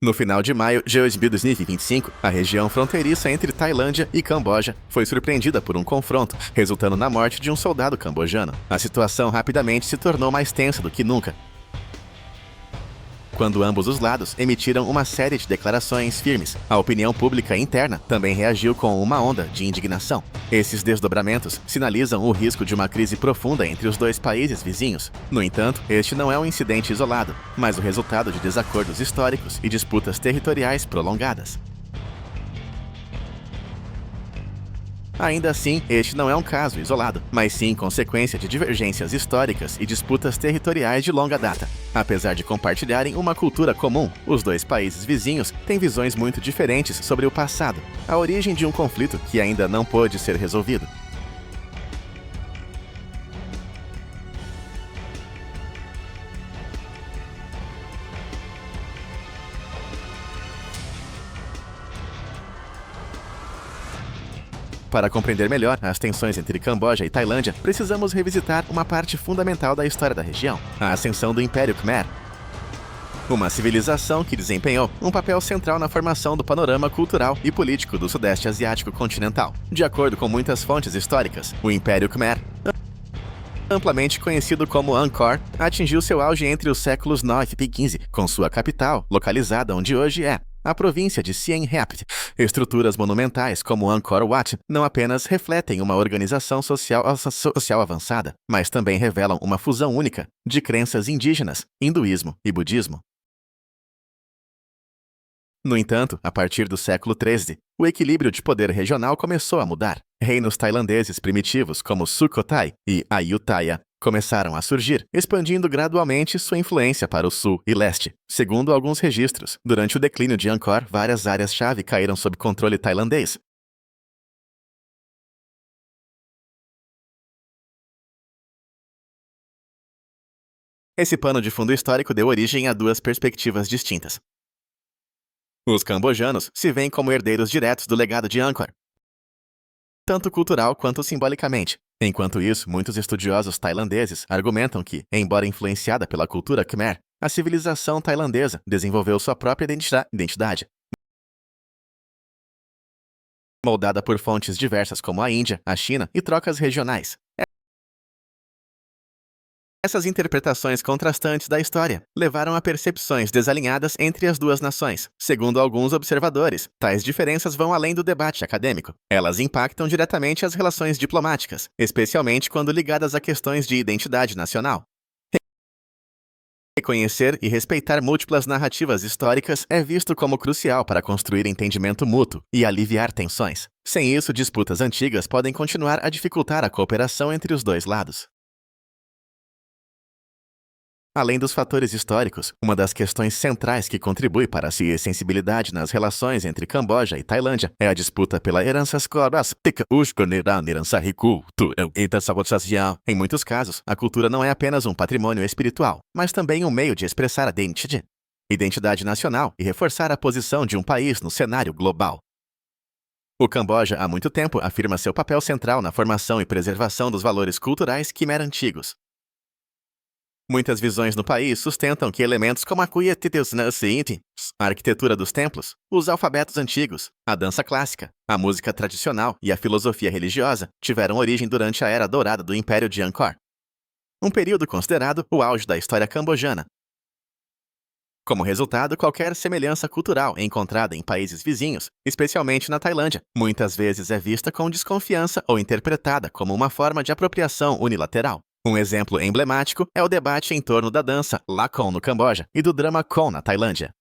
No final de maio de 2025, a região fronteiriça entre Tailândia e Camboja foi surpreendida por um confronto, resultando na morte de um soldado cambojano. A situação rapidamente se tornou mais tensa do que nunca, quando ambos os lados emitiram uma série de declarações firmes. A opinião pública interna também reagiu com uma onda de indignação. Esses desdobramentos sinalizam o risco de uma crise profunda entre os dois países vizinhos. No entanto, este não é um incidente isolado, mas o resultado de desacordos históricos e disputas territoriais prolongadas. Ainda assim, este não é um caso isolado, mas sim consequência de divergências históricas e disputas territoriais de longa data. Apesar de compartilharem uma cultura comum, os dois países vizinhos têm visões muito diferentes sobre o passado, a origem de um conflito que ainda não pôde ser resolvido. Para compreender melhor as tensões entre Camboja e Tailândia, precisamos revisitar uma parte fundamental da história da região: a ascensão do Império Khmer. Uma civilização que desempenhou um papel central na formação do panorama cultural e político do Sudeste Asiático continental. De acordo com muitas fontes históricas, o Império Khmer, amplamente conhecido como Angkor, atingiu seu auge entre os séculos 9 e 15, com sua capital localizada onde hoje é a província de Siem Reap. Estruturas monumentais como Angkor Wat não apenas refletem uma organização social avançada, mas também revelam uma fusão única de crenças indígenas, hinduísmo e budismo. No entanto, a partir do século XIII, o equilíbrio de poder regional começou a mudar. Reinos tailandeses primitivos como Sukhothai e Ayutthaya começaram a surgir, expandindo gradualmente sua influência para o sul e leste. Segundo alguns registros, durante o declínio de Angkor, várias áreas-chave caíram sob controle tailandês. Esse pano de fundo histórico deu origem a duas perspectivas distintas. Os cambojanos se veem como herdeiros diretos do legado de Angkor, tanto cultural quanto simbolicamente. Enquanto isso, muitos estudiosos tailandeses argumentam que, embora influenciada pela cultura Khmer, a civilização tailandesa desenvolveu sua própria identidade, moldada por fontes diversas como a Índia, a China e trocas regionais. Essas interpretações contrastantes da história levaram a percepções desalinhadas entre as duas nações. Segundo alguns observadores, tais diferenças vão além do debate acadêmico. Elas impactam diretamente as relações diplomáticas, especialmente quando ligadas a questões de identidade nacional. Reconhecer e respeitar múltiplas narrativas históricas é visto como crucial para construir entendimento mútuo e aliviar tensões. Sem isso, disputas antigas podem continuar a dificultar a cooperação entre os dois lados. Além dos fatores históricos, uma das questões centrais que contribui para a sensibilidade nas relações entre Camboja e Tailândia é a disputa pela herança social. Em muitos casos, a cultura não é apenas um patrimônio espiritual, mas também um meio de expressar a identidade nacional e reforçar a posição de um país no cenário global. O Camboja há muito tempo afirma seu papel central na formação e preservação dos valores culturais Khmer antigos. Muitas visões no país sustentam que elementos como a arquitetura dos templos, os alfabetos antigos, a dança clássica, a música tradicional e a filosofia religiosa tiveram origem durante a Era Dourada do Império de Angkor, um período considerado o auge da história cambojana. Como resultado, qualquer semelhança cultural encontrada em países vizinhos, especialmente na Tailândia, muitas vezes é vista com desconfiança ou interpretada como uma forma de apropriação unilateral. Um exemplo emblemático é o debate em torno da dança Lakon no Camboja e do drama Kon na Tailândia.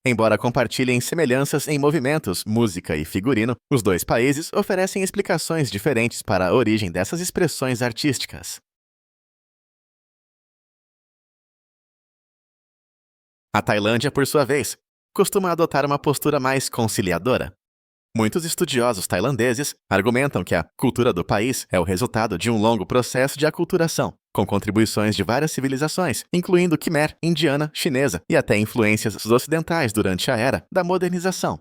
Embora compartilhem semelhanças em movimentos, música e figurino, os dois países oferecem explicações diferentes para a origem dessas expressões artísticas. A Tailândia, por sua vez, costuma adotar uma postura mais conciliadora. Muitos estudiosos tailandeses argumentam que a cultura do país é o resultado de um longo processo de aculturação, com contribuições de várias civilizações, incluindo Khmer, indiana, chinesa e até influências ocidentais durante a era da modernização.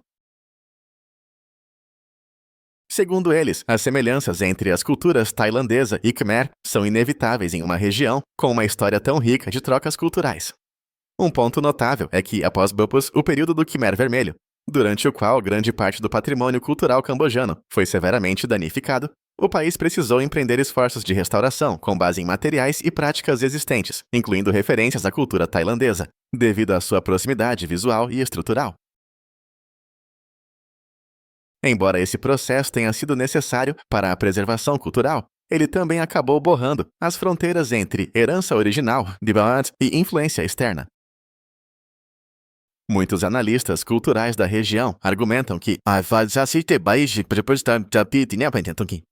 Segundo eles, as semelhanças entre as culturas tailandesa e Khmer são inevitáveis em uma região com uma história tão rica de trocas culturais. Um ponto notável é que, após Bupus, o período do Khmer Vermelho, durante o qual grande parte do patrimônio cultural cambojano foi severamente danificado, o país precisou empreender esforços de restauração com base em materiais e práticas existentes, incluindo referências à cultura tailandesa, devido à sua proximidade visual e estrutural. Embora esse processo tenha sido necessário para a preservação cultural, ele também acabou borrando as fronteiras entre herança original, development e influência externa. Muitos analistas culturais da região argumentam que,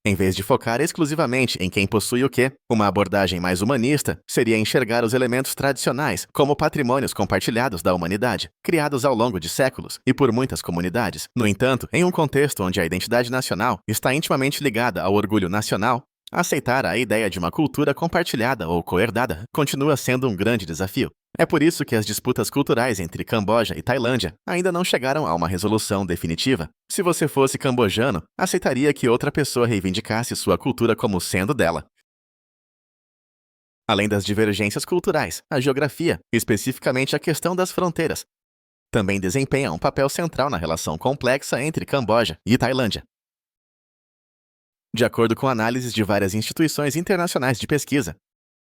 em vez de focar exclusivamente em quem possui o quê, uma abordagem mais humanista seria enxergar os elementos tradicionais como patrimônios compartilhados da humanidade, criados ao longo de séculos e por muitas comunidades. No entanto, em um contexto onde a identidade nacional está intimamente ligada ao orgulho nacional, aceitar a ideia de uma cultura compartilhada ou coerdada continua sendo um grande desafio. É por isso que as disputas culturais entre Camboja e Tailândia ainda não chegaram a uma resolução definitiva. Se você fosse cambojano, aceitaria que outra pessoa reivindicasse sua cultura como sendo dela. Além das divergências culturais, a geografia, especificamente a questão das fronteiras, também desempenha um papel central na relação complexa entre Camboja e Tailândia. De acordo com análises de várias instituições internacionais de pesquisa,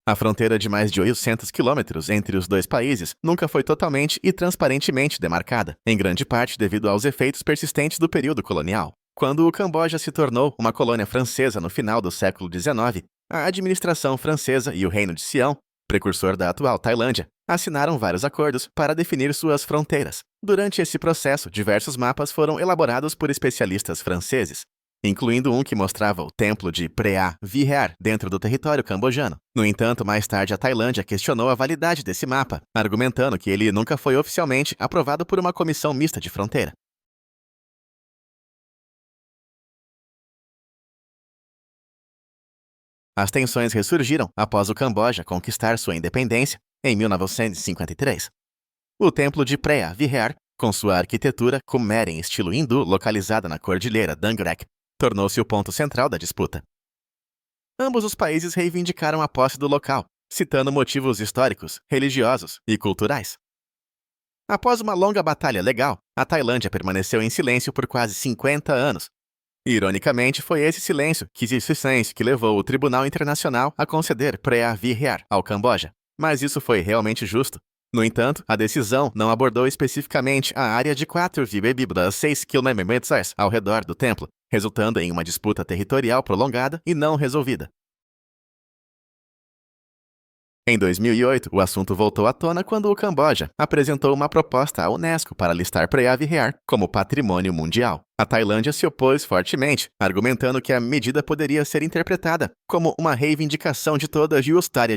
a fronteira de mais de 800 quilômetros entre os dois países nunca foi totalmente e transparentemente demarcada, em grande parte devido aos efeitos persistentes do período colonial. Quando o Camboja se tornou uma colônia francesa no final do século XIX, a administração francesa e o Reino de Sião, precursor da atual Tailândia, assinaram vários acordos para definir suas fronteiras. Durante esse processo, diversos mapas foram elaborados por especialistas franceses, incluindo um que mostrava o templo de Preah Vihear dentro do território cambojano. No entanto, mais tarde a Tailândia questionou a validade desse mapa, argumentando que ele nunca foi oficialmente aprovado por uma comissão mista de fronteira. As tensões ressurgiram após o Camboja conquistar sua independência em 1953. O templo de Preah Vihear, com sua arquitetura Khmer em estilo hindu localizada na cordilheira Dangrek, tornou-se o ponto central da disputa. Ambos os países reivindicaram a posse do local, citando motivos históricos, religiosos e culturais. Após uma longa batalha legal, a Tailândia permaneceu em silêncio por quase 50 anos. Ironicamente, foi esse silêncio que levou o Tribunal Internacional a conceder Preah Vihear ao Camboja. Mas isso foi realmente justo. No entanto, a decisão não abordou especificamente a área de 4,6 km ao redor do templo, resultando em uma disputa territorial prolongada e não resolvida. Em 2008, o assunto voltou à tona quando o Camboja apresentou uma proposta à Unesco para listar Preah Vihear como patrimônio mundial. A Tailândia se opôs fortemente, argumentando que a medida poderia ser interpretada como uma reivindicação de toda a justária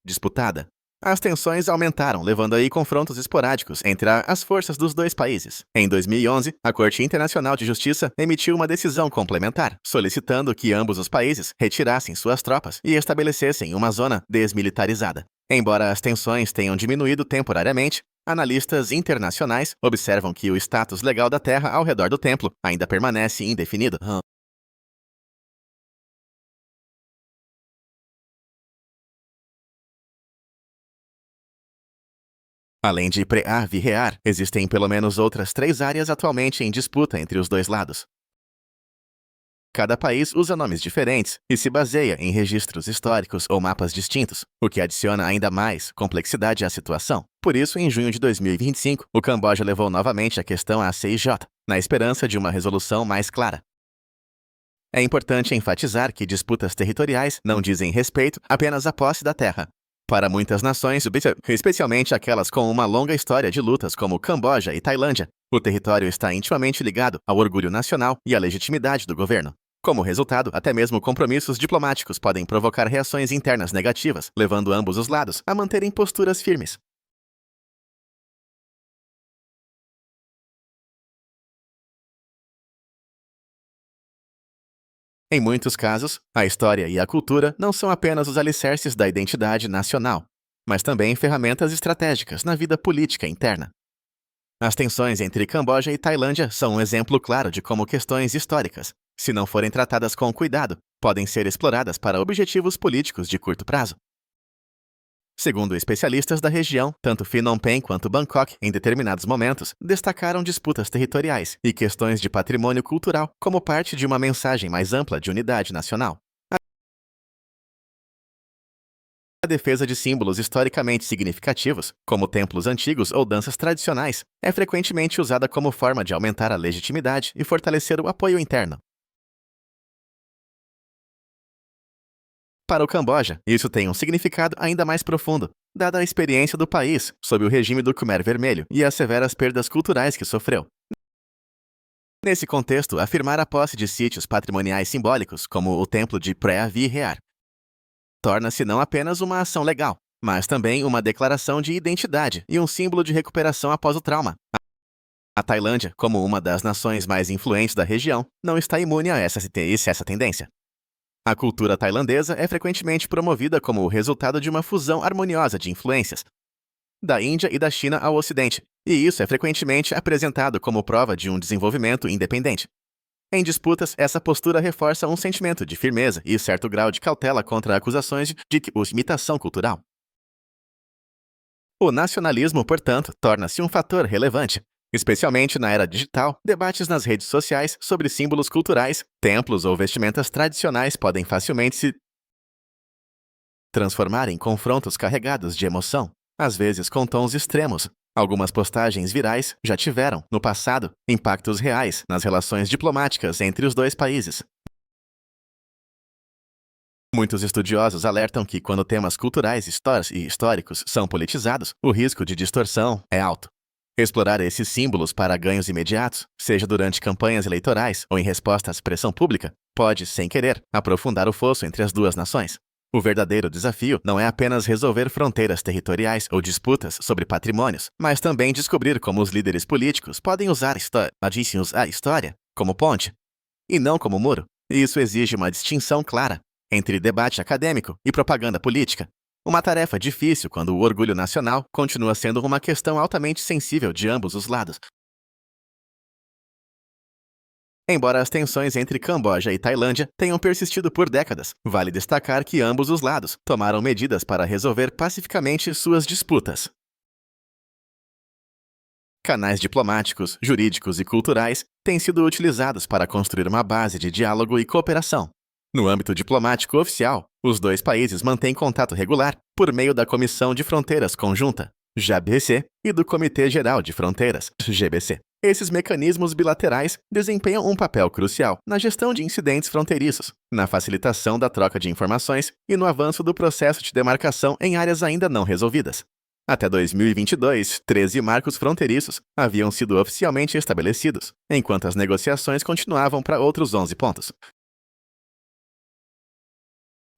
disputada. As tensões aumentaram, levando aí confrontos esporádicos entre as forças dos dois países. Em 2011, a Corte Internacional de Justiça emitiu uma decisão complementar, solicitando que ambos os países retirassem suas tropas e estabelecessem uma zona desmilitarizada. Embora as tensões tenham diminuído temporariamente, analistas internacionais observam que o status legal da terra ao redor do templo ainda permanece indefinido. Além de Preah Vihear, existem pelo menos outras 3 áreas atualmente em disputa entre os dois lados. Cada país usa nomes diferentes e se baseia em registros históricos ou mapas distintos, o que adiciona ainda mais complexidade à situação. Por isso, em junho de 2025, o Camboja levou novamente a questão à CIJ, na esperança de uma resolução mais clara. É importante enfatizar que disputas territoriais não dizem respeito apenas à posse da terra. Para muitas nações, especialmente aquelas com uma longa história de lutas como Camboja e Tailândia, o território está intimamente ligado ao orgulho nacional e à legitimidade do governo. Como resultado, até mesmo compromissos diplomáticos podem provocar reações internas negativas, levando ambos os lados a manterem posturas firmes. Em muitos casos, a história e a cultura não são apenas os alicerces da identidade nacional, mas também ferramentas estratégicas na vida política interna. As tensões entre Camboja e Tailândia são um exemplo claro de como questões históricas, se não forem tratadas com cuidado, podem ser exploradas para objetivos políticos de curto prazo. Segundo especialistas da região, tanto Phnom Penh quanto Bangkok, em determinados momentos, destacaram disputas territoriais e questões de patrimônio cultural como parte de uma mensagem mais ampla de unidade nacional. A defesa de símbolos historicamente significativos, como templos antigos ou danças tradicionais, é frequentemente usada como forma de aumentar a legitimidade e fortalecer o apoio interno. Para o Camboja, isso tem um significado ainda mais profundo, dada a experiência do país sob o regime do Khmer Vermelho e as severas perdas culturais que sofreu. Nesse contexto, afirmar a posse de sítios patrimoniais simbólicos, como o templo de Preah Vihear, torna-se não apenas uma ação legal, mas também uma declaração de identidade e um símbolo de recuperação após o trauma. A Tailândia, como uma das nações mais influentes da região, não está imune a essa tendência. A cultura tailandesa é frequentemente promovida como o resultado de uma fusão harmoniosa de influências da Índia e da China ao Ocidente, e isso é frequentemente apresentado como prova de um desenvolvimento independente. Em disputas, essa postura reforça um sentimento de firmeza e certo grau de cautela contra acusações de imitação cultural. O nacionalismo, portanto, torna-se um fator relevante. Especialmente na era digital, debates nas redes sociais sobre símbolos culturais, templos ou vestimentas tradicionais podem facilmente se transformar em confrontos carregados de emoção, às vezes com tons extremos. Algumas postagens virais já tiveram, no passado, impactos reais nas relações diplomáticas entre os dois países. Muitos estudiosos alertam que, quando temas culturais e históricos são politizados, o risco de distorção é alto. Explorar esses símbolos para ganhos imediatos, seja durante campanhas eleitorais ou em resposta à pressão pública, pode, sem querer, aprofundar o fosso entre as duas nações. O verdadeiro desafio não é apenas resolver fronteiras territoriais ou disputas sobre patrimônios, mas também descobrir como os líderes políticos podem usar a história como ponte, e não como muro. Isso exige uma distinção clara entre debate acadêmico e propaganda política. Uma tarefa difícil quando o orgulho nacional continua sendo uma questão altamente sensível de ambos os lados. Embora as tensões entre Camboja e Tailândia tenham persistido por décadas, vale destacar que ambos os lados tomaram medidas para resolver pacificamente suas disputas. Canais diplomáticos, jurídicos e culturais têm sido utilizados para construir uma base de diálogo e cooperação. No âmbito diplomático oficial, os dois países mantêm contato regular por meio da Comissão de Fronteiras Conjunta, JBC, e do Comitê Geral de Fronteiras, GBC. Esses mecanismos bilaterais desempenham um papel crucial na gestão de incidentes fronteiriços, na facilitação da troca de informações e no avanço do processo de demarcação em áreas ainda não resolvidas. Até 2022, 13 marcos fronteiriços haviam sido oficialmente estabelecidos, enquanto as negociações continuavam para outros 11 pontos.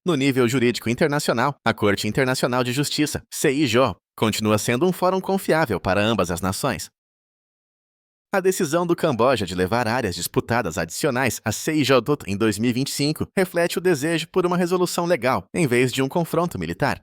No nível jurídico internacional, a Corte Internacional de Justiça, CIJ, continua sendo um fórum confiável para ambas as nações. A decisão do Camboja de levar áreas disputadas adicionais à CIJ em 2025 reflete o desejo por uma resolução legal, em vez de um confronto militar.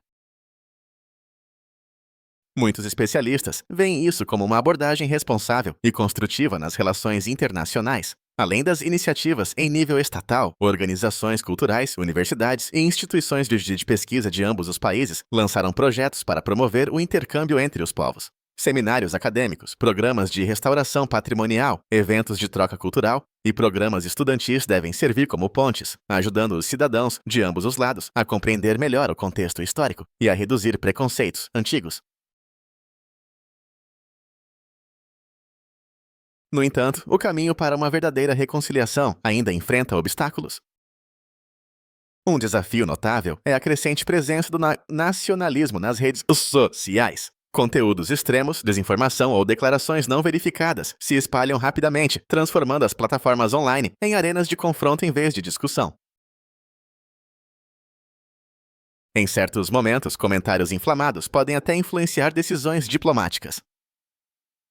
Muitos especialistas veem isso como uma abordagem responsável e construtiva nas relações internacionais. Além das iniciativas em nível estatal, organizações culturais, universidades e instituições de pesquisa de ambos os países lançaram projetos para promover o intercâmbio entre os povos. Seminários acadêmicos, programas de restauração patrimonial, eventos de troca cultural e programas estudantis devem servir como pontes, ajudando os cidadãos de ambos os lados a compreender melhor o contexto histórico e a reduzir preconceitos antigos. No entanto, o caminho para uma verdadeira reconciliação ainda enfrenta obstáculos. Um desafio notável é a crescente presença do nacionalismo nas redes sociais. Conteúdos extremos, desinformação ou declarações não verificadas se espalham rapidamente, transformando as plataformas online em arenas de confronto em vez de discussão. Em certos momentos, comentários inflamados podem até influenciar decisões diplomáticas.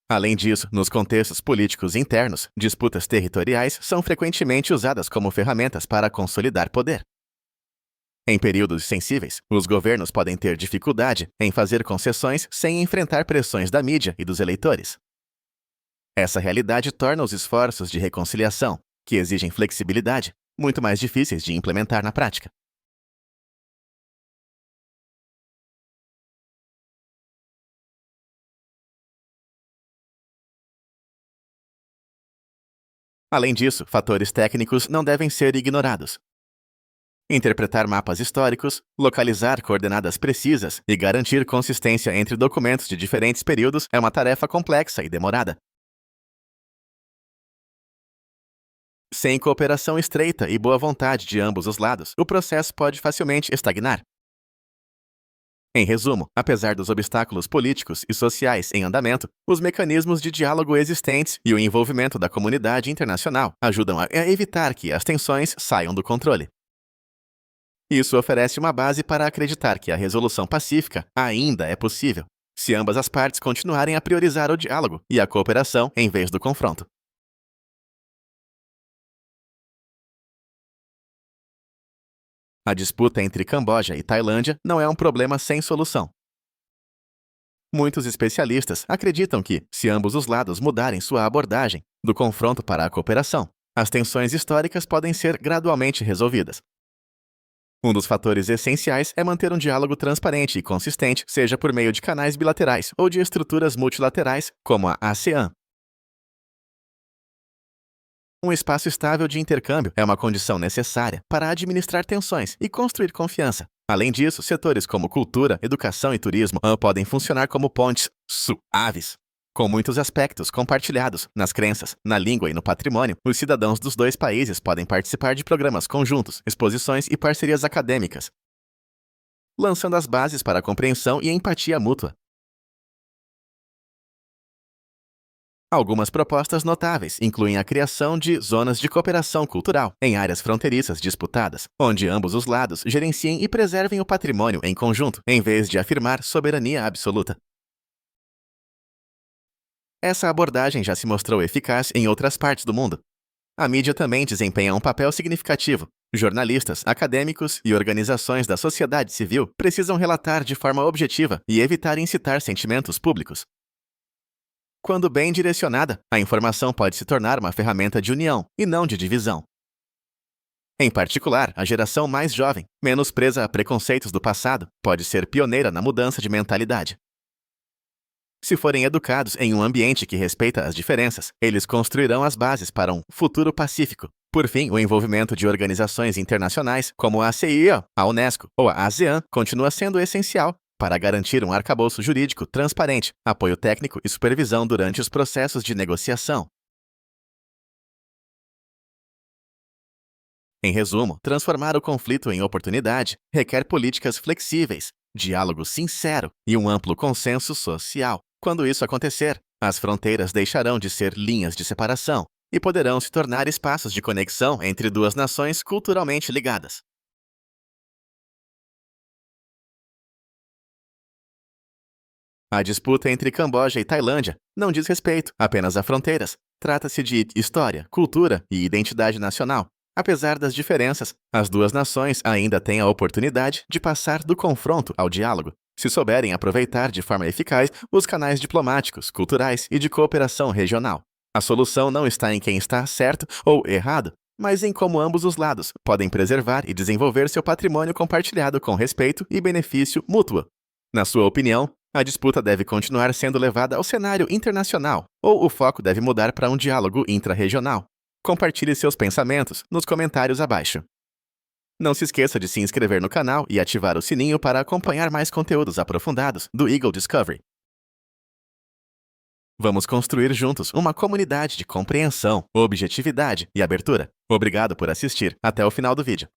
Além disso, nos contextos políticos internos, disputas territoriais são frequentemente usadas como ferramentas para consolidar poder. Em períodos sensíveis, os governos podem ter dificuldade em fazer concessões sem enfrentar pressões da mídia e dos eleitores. Essa realidade torna os esforços de reconciliação, que exigem flexibilidade, muito mais difíceis de implementar na prática. Além disso, fatores técnicos não devem ser ignorados. Interpretar mapas históricos, localizar coordenadas precisas e garantir consistência entre documentos de diferentes períodos é uma tarefa complexa e demorada. Sem cooperação estreita e boa vontade de ambos os lados, o processo pode facilmente estagnar. Em resumo, apesar dos obstáculos políticos e sociais em andamento, os mecanismos de diálogo existentes e o envolvimento da comunidade internacional ajudam a evitar que as tensões saiam do controle. Isso oferece uma base para acreditar que a resolução pacífica ainda é possível, se ambas as partes continuarem a priorizar o diálogo e a cooperação em vez do confronto. A disputa entre Camboja e Tailândia não é um problema sem solução. Muitos especialistas acreditam que, se ambos os lados mudarem sua abordagem do confronto para a cooperação, as tensões históricas podem ser gradualmente resolvidas. Um dos fatores essenciais é manter um diálogo transparente e consistente, seja por meio de canais bilaterais ou de estruturas multilaterais, como a ASEAN. Um espaço estável de intercâmbio é uma condição necessária para administrar tensões e construir confiança. Além disso, setores como cultura, educação e turismo podem funcionar como pontes suaves. Com muitos aspectos compartilhados nas crenças, na língua e no patrimônio, os cidadãos dos dois países podem participar de programas conjuntos, exposições e parcerias acadêmicas, lançando as bases para a compreensão e empatia mútua. Algumas propostas notáveis incluem a criação de zonas de cooperação cultural em áreas fronteiriças disputadas, onde ambos os lados gerenciem e preservem o patrimônio em conjunto, em vez de afirmar soberania absoluta. Essa abordagem já se mostrou eficaz em outras partes do mundo. A mídia também desempenha um papel significativo. Jornalistas, acadêmicos e organizações da sociedade civil precisam relatar de forma objetiva e evitar incitar sentimentos públicos. Quando bem direcionada, a informação pode se tornar uma ferramenta de união e não de divisão. Em particular, a geração mais jovem, menos presa a preconceitos do passado, pode ser pioneira na mudança de mentalidade. Se forem educados em um ambiente que respeita as diferenças, eles construirão as bases para um futuro pacífico. Por fim, o envolvimento de organizações internacionais, como a CIA, a Unesco ou a ASEAN, continua sendo essencial para garantir um arcabouço jurídico transparente, apoio técnico e supervisão durante os processos de negociação. Em resumo, transformar o conflito em oportunidade requer políticas flexíveis, diálogo sincero e um amplo consenso social. Quando isso acontecer, as fronteiras deixarão de ser linhas de separação e poderão se tornar espaços de conexão entre duas nações culturalmente ligadas. A disputa entre Camboja e Tailândia não diz respeito apenas a fronteiras. Trata-se de história, cultura e identidade nacional. Apesar das diferenças, as duas nações ainda têm a oportunidade de passar do confronto ao diálogo, se souberem aproveitar de forma eficaz os canais diplomáticos, culturais e de cooperação regional. A solução não está em quem está certo ou errado, mas em como ambos os lados podem preservar e desenvolver seu patrimônio compartilhado com respeito e benefício mútuo. Na sua opinião, a disputa deve continuar sendo levada ao cenário internacional, ou o foco deve mudar para um diálogo intra-regional? Compartilhe seus pensamentos nos comentários abaixo. Não se esqueça de se inscrever no canal e ativar o sininho para acompanhar mais conteúdos aprofundados do Eagle Discovery. Vamos construir juntos uma comunidade de compreensão, objetividade e abertura. Obrigado por assistir até o final do vídeo.